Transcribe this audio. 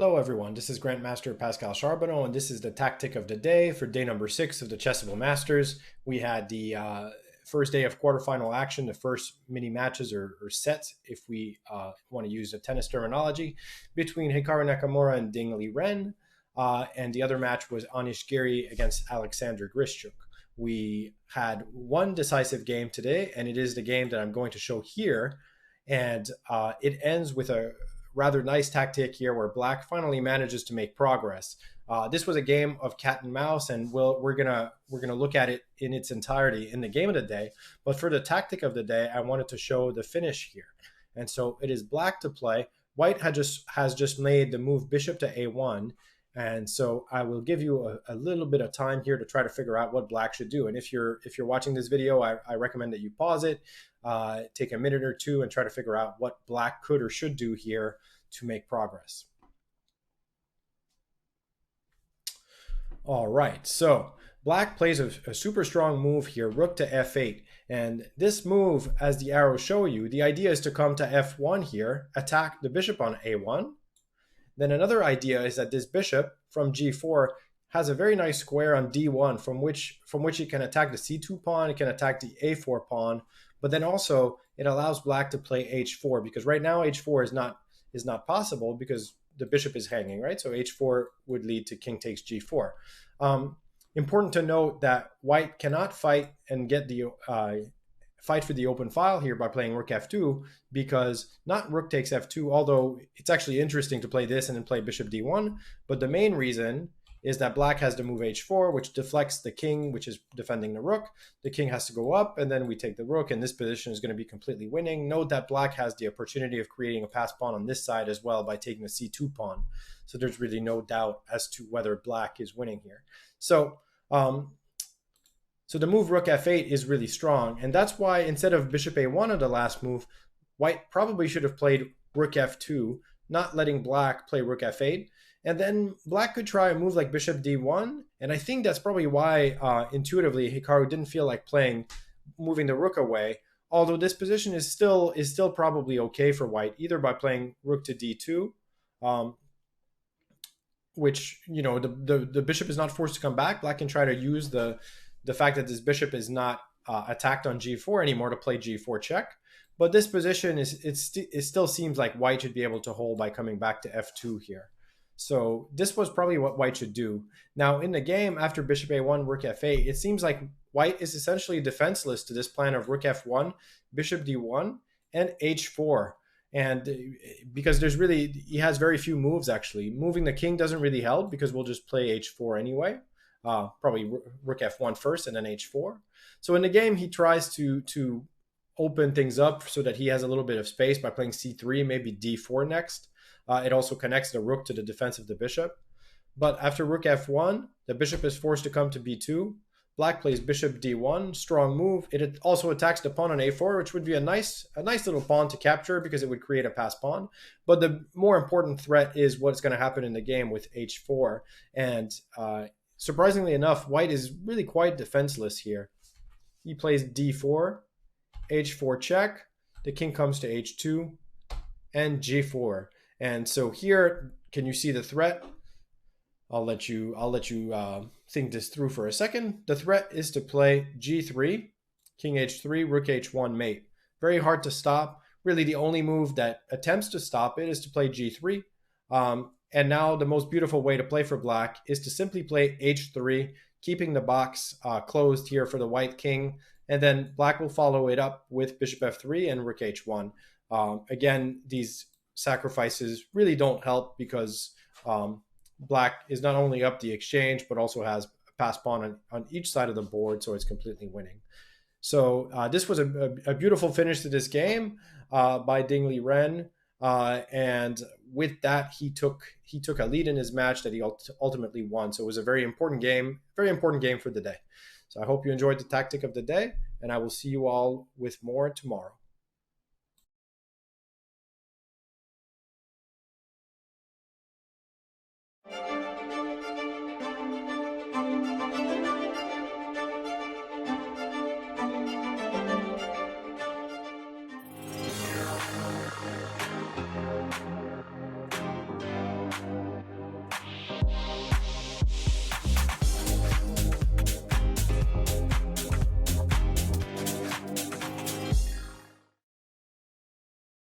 Hello everyone, this is Grandmaster Pascal Charbonneau, and this is the tactic of the day for day number 6 of the Chessable Masters. We had the first day of quarterfinal action, the first mini matches or sets, if we want to use the tennis terminology, between Hikaru Nakamura and Ding Liren. And the other match was Anish Giri against Alexander Grishchuk. We had one decisive game today, and it is the game that I'm going to show here. And it ends with a rather nice tactic here where black finally manages to make progress. This was a game of cat and mouse, and we're gonna look at it in its entirety in the game of the day. But for the tactic of the day, I wanted to show the finish here. And so it is black to play. White has just made the move bishop to a1. And so I will give you a little bit of time here to try to figure out what black should do. And if you're watching this video, I recommend that you pause it, take a minute or two, and try to figure out what black could or should do here to make progress. All right, so black plays a super strong move here, rook to f8. And this move, as the arrows show you, the idea is to come to f1 here, attack the bishop on a1. Then another idea is that this bishop from g4 has a very nice square on d1 from which it can attack the c2 pawn, it can attack the a4 pawn, but then also it allows black to play h4, because right now h4 is not possible because the bishop is hanging, right? So h4 would lead to king takes g4. Important to note that white cannot fight and get the fight for the open file here by playing rook f2, because not rook takes f2, although it's actually interesting to play this and then play bishop d1. But the main reason is that black has to move h4, which deflects the king, which is defending the rook. The king has to go up, and then we take the rook, and this position is going to be completely winning. Note that black has the opportunity of creating a pass pawn on this side as well by taking the c2 pawn. So there's really no doubt as to whether black is winning here. So the move rook f8 is really strong, and that's why instead of bishop a1 on the last move, white probably should have played rook f2, not letting black play rook f8. And then black could try a move like bishop d1, and I think that's probably why intuitively Hikaru didn't feel like moving the rook away, although this position is still probably okay for white, either by playing rook to d2, which, you know, the bishop is not forced to come back. Black can try to use the fact that this bishop is not attacked on g4 anymore to play g4 check. But this position it still seems like white should be able to hold by coming back to f2 here. So this was probably what white should do. Now in the game, after bishop a1, rook f8, it seems like white is essentially defenseless to this plan of rook f1, bishop d1, and h4. And because he has very few moves actually. Moving the king doesn't really help because we'll just play h4 anyway. Probably rook f1 first and then h4. So in the game, he tries to open things up so that he has a little bit of space by playing c3, maybe d4 next. It also connects the rook to the defense of the bishop. But after rook f1, the bishop is forced to come to b2. Black plays bishop d1, strong move. It also attacks the pawn on a4, which would be a nice little pawn to capture because it would create a pass pawn. But the more important threat is what's going to happen in the game with h4. And surprisingly enough, white is really quite defenseless here. He plays d4, h4 check, the king comes to h2, and g4. And so here, can you see the threat? I'll let you think this through for a second. The threat is to play g3, king h3, rook h1 mate. Very hard to stop. Really, the only move that attempts to stop it is to play g3. And now the most beautiful way to play for black is to simply play h3, keeping the box closed here for the white king. And then black will follow it up with bishop f3 and rook h1. Again, these sacrifices really don't help because black is not only up the exchange, but also has a pass pawn on each side of the board, so it's completely winning. So this was a beautiful finish to this game by Ding Liren. And with that, he took a lead in his match that he ultimately won. So it was a very important game for the day. So I hope you enjoyed the tactic of the day, and I will see you all with more tomorrow.